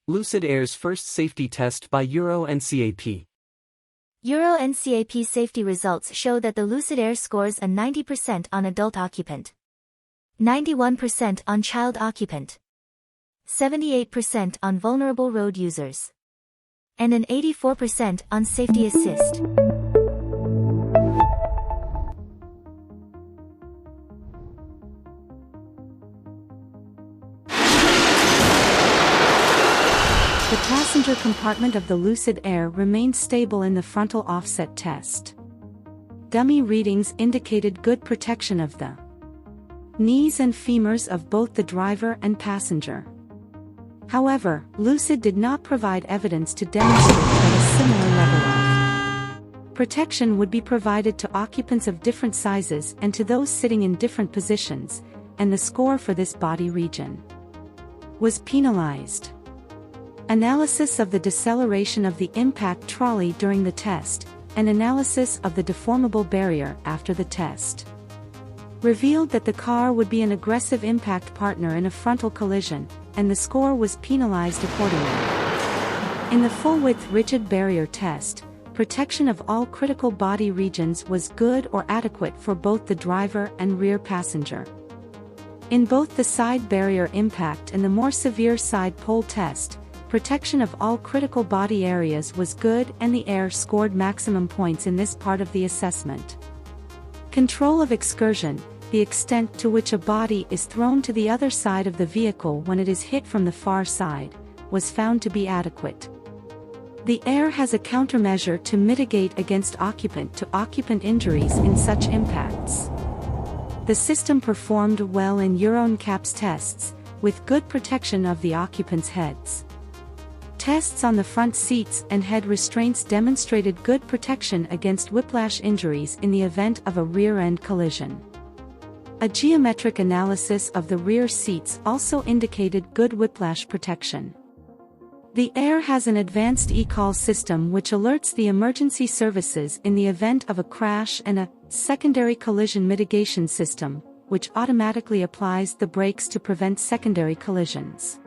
Lucid Air's first safety test by Euro NCAP. Euro NCAP safety results show that the Lucid Air scores a 90% on adult occupant, 91% on child occupant, 78% on vulnerable road users, and an 84% on safety assist. The passenger compartment of the Lucid Air remained stable in the frontal offset test. Dummy readings indicated good protection of the knees and femurs of both the driver and passenger. However, Lucid did not provide evidence to demonstrate that a similar level of protection would be provided to occupants of different sizes and to those sitting in different positions, and the score for this body region was penalized. Analysis of the deceleration of the impact trolley during the test, and analysis of the deformable barrier after the test, revealed that the car would be an aggressive impact partner in a frontal collision, and the score was penalized accordingly. In the full-width rigid barrier test, protection of all critical body regions was good or adequate for both the driver and rear passenger. In both the side barrier impact and the more severe side pole test, protection of all critical body areas was good, and the Air scored maximum points in this part of the assessment. Control of excursion, the extent to which a body is thrown to the other side of the vehicle when it is hit from the far side, was found to be adequate. The Air has a countermeasure to mitigate against occupant-to-occupant injuries in such impacts. The system performed well in Euro NCAP's tests, with good protection of the occupants' heads. Tests on the front seats and head restraints demonstrated good protection against whiplash injuries in the event of a rear-end collision. A geometric analysis of the rear seats also indicated good whiplash protection. The Air has an advanced eCall system which alerts the emergency services in the event of a crash, and a secondary collision mitigation system, which automatically applies the brakes to prevent secondary collisions.